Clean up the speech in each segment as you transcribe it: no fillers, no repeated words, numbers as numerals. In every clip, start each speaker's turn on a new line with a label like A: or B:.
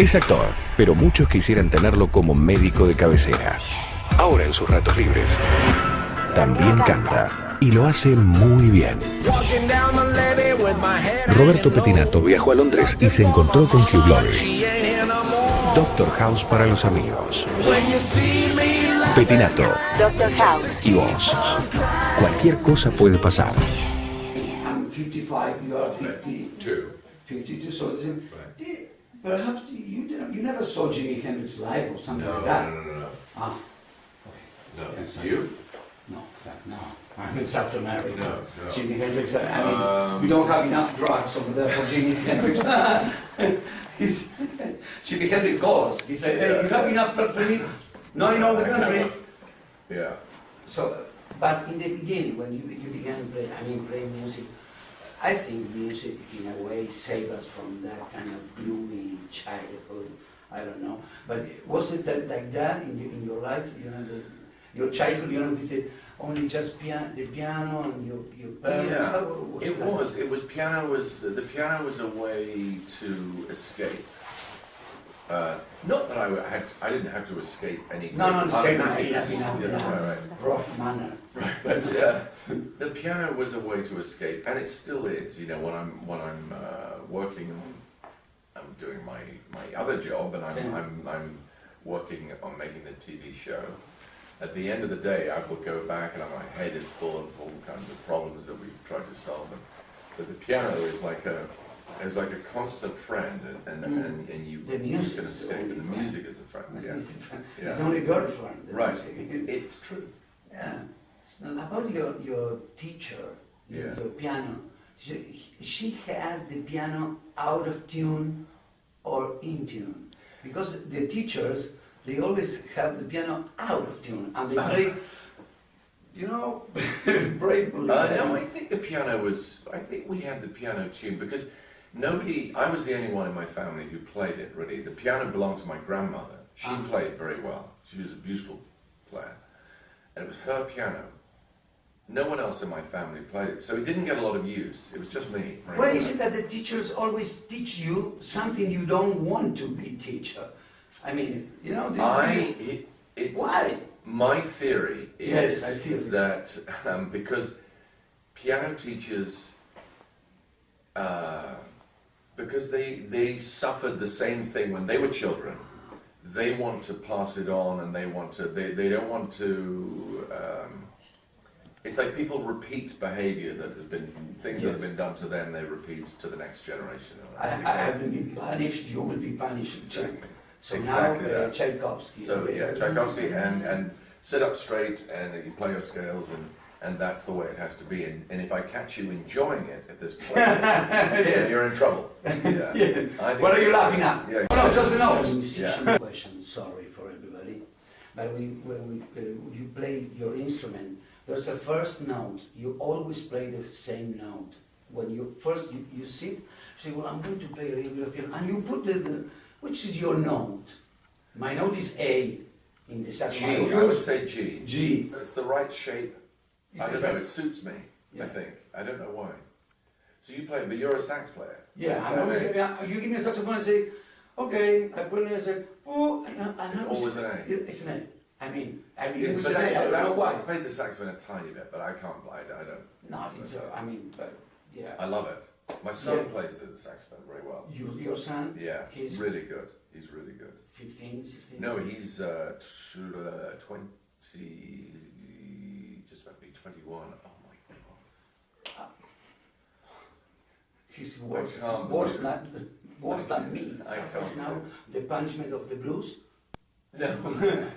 A: Es actor, pero muchos quisieran tenerlo como médico de cabecera. Ahora en sus ratos libres, también canta y lo hace muy bien. Roberto Petinatto viajó a Londres y se encontró con Hugh Laurie. Doctor House para los amigos. Petinatto.
B: Doctor House.
A: Y vos. Cualquier cosa puede pasar.
C: I'm 55, you are 52. 52, so it's perhaps you never saw Jimi Hendrix live or something like that.
D: No.
C: Ah, okay.
D: No. You?
C: No, no. I'm in South America.
D: No.
C: Jimi Hendrix, I mean, we don't have enough drugs over there for Jimi Hendrix. Jimi Hendrix called us. He said, hey, you have enough drugs for me? Not in all the country.
D: Yeah.
C: So, but in the beginning, when you began playing music, I think music, in a way, saved us from that kind of gloomy childhood. I don't know, but was it like that in your life? You know, your childhood, you know, with only just the piano and your parents.
D: Yeah, it was. The piano was a way to escape. Not that I didn't have to escape any.
C: No, escape.
D: Right.
C: Rough manner.
D: Right, but the piano was a way to escape, and it still is. You know, when I'm working, I'm doing my other job, and I'm working on making the TV show. At the end of the day, I will go back, and my head is full of all kinds of problems that we've tried to solve. But the piano is like a constant friend, and you can escape. And the music is a friend.
C: It's the only girlfriend.
D: Right. It's true.
C: Yeah. Now, about your teacher, your piano, she had the piano out of tune or in tune? Because the teachers, they always have the piano out of tune, and they play, you know, bravely.
D: No, I think we had the piano tune because I was the only one in my family who played it, really. The piano belonged to my grandmother. She played very well. She was a beautiful player. And it was her piano. No one else in my family played it, so it didn't get a lot of use. It was just me.
C: Why is it that the teachers always teach you something you don't want to be teacher? I mean, you know... Why?
D: My theory is
C: I feel
D: that because piano teachers... because they suffered the same thing when they were children. They want to pass it on, and they don't want to. It's like people repeat behavior that has been things that have been done to them. They repeat to the next generation.
C: I have been punished. You will be punished.
D: Exactly.
C: So
D: exactly
C: now
D: that.
C: Tchaikovsky.
D: So Tchaikovsky and sit up straight and you play your scales and that's the way it has to be. And if I catch you enjoying it, if there's pleasure, you're in trouble. Yeah.
C: What are you laughing at?
D: Yeah.
C: Oh, no, just the notes. Question, sorry for everybody. But when you play your instrument, there's a first note. You always play the same note. When you first you sit, you say, well, I'm going to play a little bit of piano, and you put which is your note? My note is A in the saxophone.
D: G. I would say G.
C: G.
D: It's the right shape. I don't know. It suits me. I think. I don't know why. So you play, but you're a sax player.
C: Yeah. I always say, you give me a saxophone and say, okay. I put it and say, oh, and
D: always an A.
C: It's an A. I mean,
D: it's
C: an A. I don't know why.
D: I played the saxophone a tiny bit, but I can't play. I don't.
C: No, but yeah.
D: I love it. My son plays the saxophone very well.
C: Your son?
D: Yeah, he's really good. He's really good.
C: 15, 16?
D: No, he's 20, just about to be 21. Oh my God.
C: He's worse than me.
D: I can't.
C: Now, the punishment of the blues?
D: No.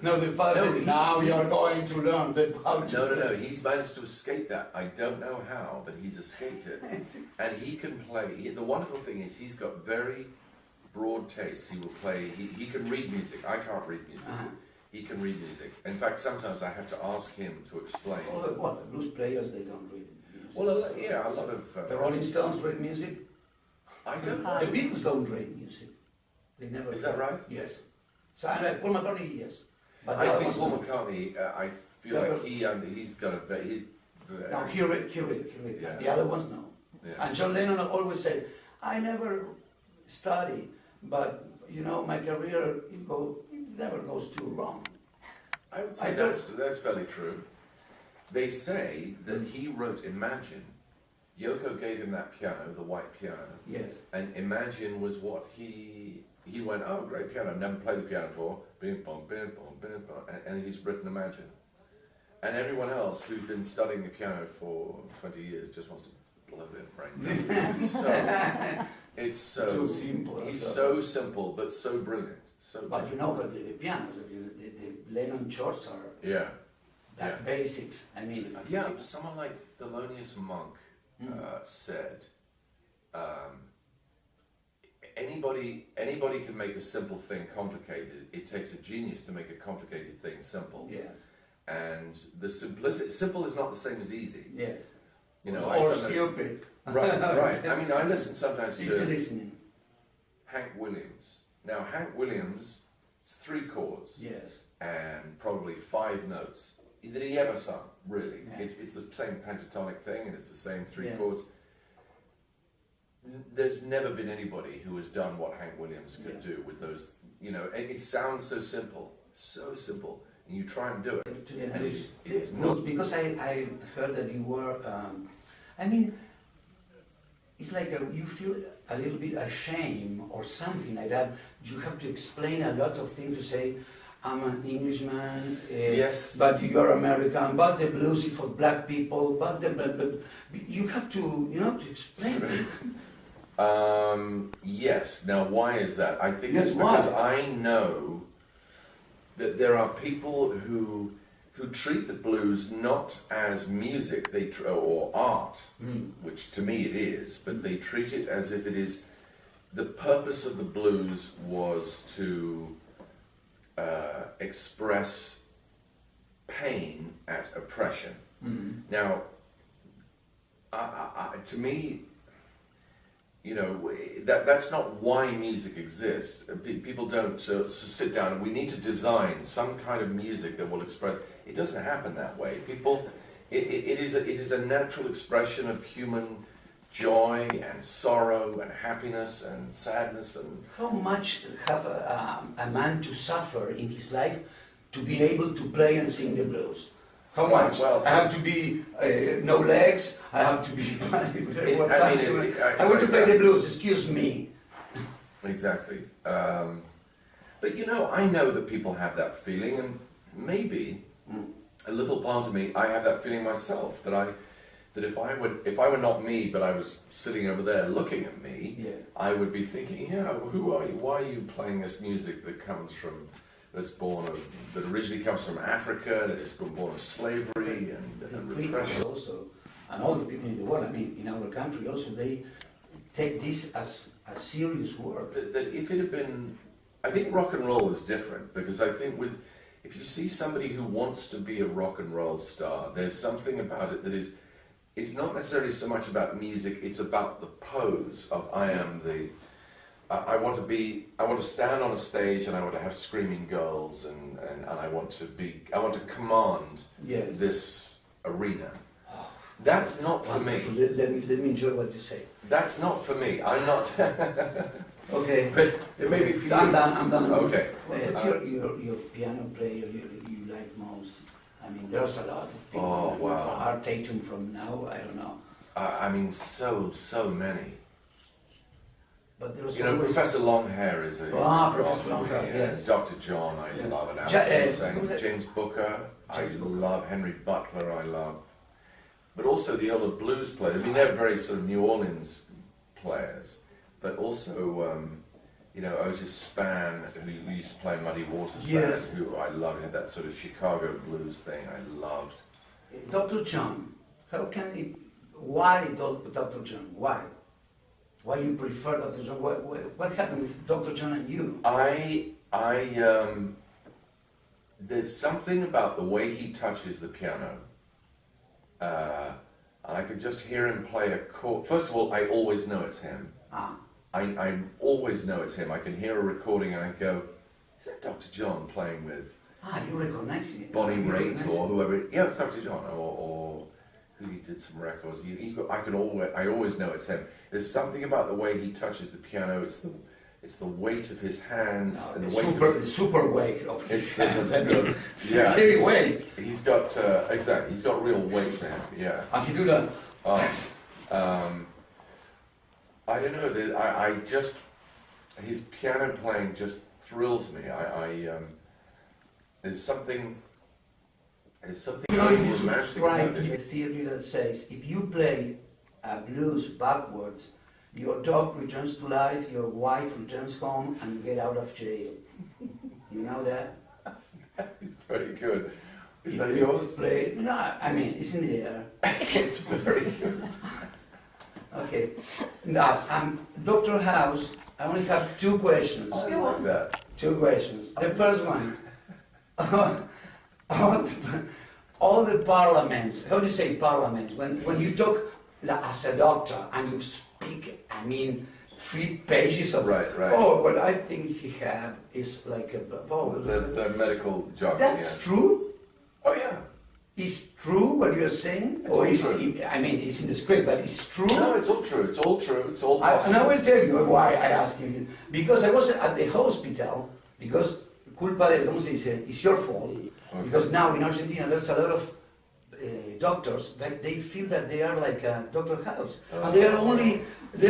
C: No, the father said, now you're going to learn the punishment.
D: No. He's managed to escape that. I don't know how, but he's escaped it. And he can play. The wonderful thing is he's got very broad taste. He will play. He can read music. I can't read music. He can read music. In fact, sometimes I have to ask him to explain.
C: Well, the blues players, they don't read music.
D: Well, a lot of...
C: the Rolling Stones read music?
D: I don't know.
C: The Beatles don't read music. They never.
D: Is that right?
C: Yes. So Paul McCartney, yes. But
D: I think Paul McCartney, I feel like he's got a very...
C: No, he read. Yeah. The other ones, no. Yeah. And John Lennon always said, I never study but you know, my career it never goes too wrong.
D: I would say that's fairly true. They say that he wrote Imagine. Yoko gave him that piano, the white piano.
C: Yes.
D: And Imagine was what he went, oh, great piano, never played the piano before, bing, bong, bing, bong, bing, bong, and he's written Imagine. And everyone else who's been studying the piano for 20 years just wants to blow their brains out. It's so
C: simple.
D: He's so simple, but so brilliant.
C: But you know, the pianos, the Lennon chords are basics. I mean,
D: someone like Thelonious Monk said, anybody can make a simple thing complicated. It takes a genius to make a complicated thing simple.
C: Yes.
D: And the simplicity, simple is not the same as easy.
C: Yes.
D: You know,
C: or stupid.
D: Right. I mean, I listen sometimes to
C: Hank
D: Williams. Now, Hank Williams, it's 3 chords.
C: Yes.
D: And probably 5 notes that he ever sung, really.
C: Yeah.
D: It's the same pentatonic thing, and it's the same 3 chords. There's never been anybody who has done what Hank Williams could do with those, you know, and it sounds so simple, and you try and do it. And it's not.
C: Because I heard that you were, I mean, it's like you feel a little bit ashamed or something like that. You have to explain a lot of things to say, I'm an Englishman,
D: yes,
C: but you're American, but the blues is for black people, but you have to, you know, to explain it.
D: Yes. Now, why is that? I think it's because I know that there are people who treat the blues not as music or art, which to me it is, but they treat it as if it is. The purpose of the blues was to express pain at oppression. Now, to me, you know, that's not why music exists. People don't sit down and we need to design some kind of music that will express. It doesn't happen that way. It is a natural expression of human joy and sorrow and happiness and sadness. And
C: how much have a man to suffer in his life to be able to play and sing the blues? How much? Well, I have to be no legs. I have to be. I want to play the blues. Excuse me.
D: Exactly. But you know, I know that people have that feeling, and maybe a little part of me, I have that feeling myself. That if I were not me, but I was sitting over there looking at me, I would be thinking, who are you? Why are you playing this music that comes from? That originally comes from Africa, that is born of slavery and repression.
C: Also, and all the people in the world, I mean, in our country also, they take this as a serious work.
D: That if it had been, I think rock and roll is different, because I think if you see somebody who wants to be a rock and roll star, there's something about it that it's not necessarily so much about music, it's about the pose of I want to stand on a stage and I want to have screaming girls and I want to command this arena. That's not for me.
C: Let me enjoy what you say.
D: That's not for me. I'm not.
C: Okay.
D: But it may be for you.
C: I'm done.
D: Okay.
C: What's your piano player you like most? I mean, there's a lot of people.
D: Oh, wow.
C: Art Tatum from now, I don't know.
D: I mean, so many.
C: But there was
D: Professor Longhair is a
C: Professor Longhair,
D: yes. Dr. John, I love it. James Booker, I love. Henry Butler, I love. But also the other blues players. I mean, they're very sort of New Orleans players. But also, Otis Spann, who used to play Muddy Waters Band, who I love. He had that sort of Chicago blues thing I loved.
C: Dr. John, why Dr. John? Why? Why you prefer Dr. John? What happened with Dr. John and you?
D: There's something about the way he touches the piano. And I could just hear him play a chord. First of all, I always know it's him. I always know it's him. I can hear a recording and I go, is that Dr. John playing with
C: you recognize it.
D: Bonnie Raitt or whoever? Yeah, it's Dr. John. Or who he did some records. I always know it's him. There's something about the way he touches the piano. It's it's the weight of his hands and the weight
C: the super weight of his hands.
D: Yeah,
C: Heavy weight.
D: He's got exactly. He's got real weight to him. Yeah.
C: I can do that.
D: I don't know. I just his piano playing just thrills me. There's something.
C: You know, if you
D: romantic
C: subscribe
D: about
C: to
D: it.
C: the theory that says if you play a blues backwards, your dog returns to life, your wife returns home, and you get out of jail. You know that?
D: He's very good. Is that
C: If you
D: yours?
C: play, no, I mean, it's in the air.
D: It's very good.
C: Okay. Now, Dr. House, I only have 2 questions.
D: I like that.
C: 2 questions. The first one, all the parliaments, how do you say parliaments? When you talk as a doctor and you speak, I mean, 3 pages of,
D: Right.
C: oh, what I think he had is like a,
D: The medical jargon.
C: that's
D: yeah.
C: true?
D: Oh yeah.
C: Is true what you're saying?
D: It's
C: Or
D: all
C: is
D: true.
C: I mean, it's in the script, but it's true?
D: No, it's all true. It's all true. It's all
C: And
D: possible.
C: I will tell you why I asked you. Because I was at the hospital, because culpa de, ¿cómo se dice? It's your fault.
D: Okay.
C: Because now in Argentina there's a lot of doctors that they feel that they are like Dr. House. And they're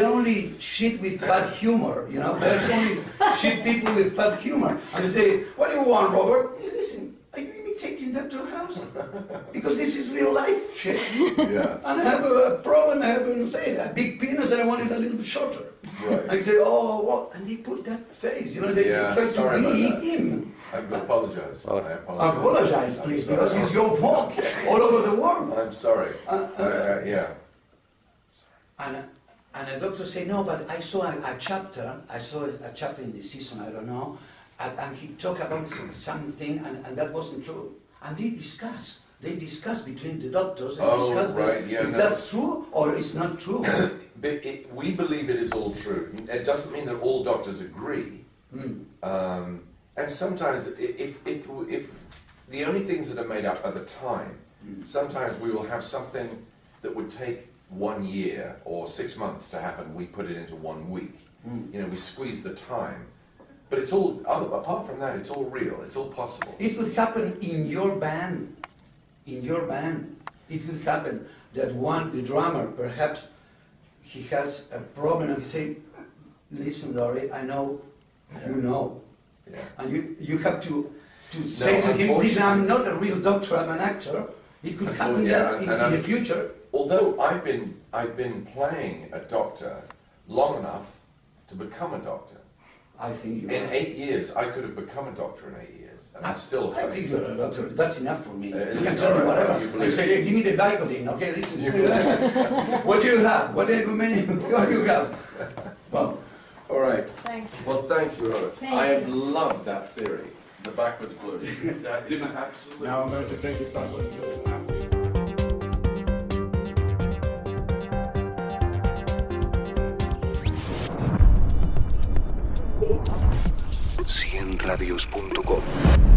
C: only shit with bad humor, you know? There's only shit people with bad humor. And they say, what do you want, Robert? Hey, listen, are you imitating Dr. House? Because this is real life shit.
D: Yeah.
C: And I have a problem, I have a big penis and I want it a little bit shorter.
D: Right.
C: I say, oh, well, and they put that face, you know, they
D: Yeah,
C: try
D: sorry
C: to be
D: about that.
C: him.
D: I apologize. I apologize.
C: Apologize,
D: I'm
C: please,
D: sorry.
C: because it's your fault all over the world.
D: I'm sorry. Yeah.
C: And the doctor say, no, but I saw a chapter in the season, I don't know, and he talked about something, and that wasn't true. And they discuss between the doctors, and
D: Oh,
C: discuss
D: right, yeah,
C: if
D: no.
C: that's true or it's not true.
D: But we believe it is all true. It doesn't mean that all doctors agree. And sometimes, if the only things that are made up are the time, sometimes we will have something that would take 1 year or 6 months to happen. We put it into 1 week. You know, we squeeze the time. But it's all, apart from that, it's all real. It's all possible.
C: It could happen in your band. In your band. It could happen that the drummer, perhaps he has a problem and he say, listen, Laurie, I know, you know.
D: Yeah.
C: And you have to say to him, listen, I'm not a real doctor, I'm an actor. It could happen in the future.
D: Although I've been playing a doctor long enough to become a doctor.
C: I think you
D: In
C: are.
D: 8 years, I could have become a doctor in 8 years, and I'm still a
C: I
D: fake.
C: think you're a doctor. That's enough for me. You
D: you
C: can tell me
D: are,
C: whatever.
D: you
C: You
D: believe
C: say,
D: it.
C: hey, give me the Vicodin. Okay, listen. What do you have? What do you have? Well,
D: All right.
B: Thank you.
D: Well, thank you, Robert.
B: Thank
D: I
B: you.
D: have loved that theory, the backwards blues. That is absolutely.
C: now I'm going to take it backwards.
A: cienradios.com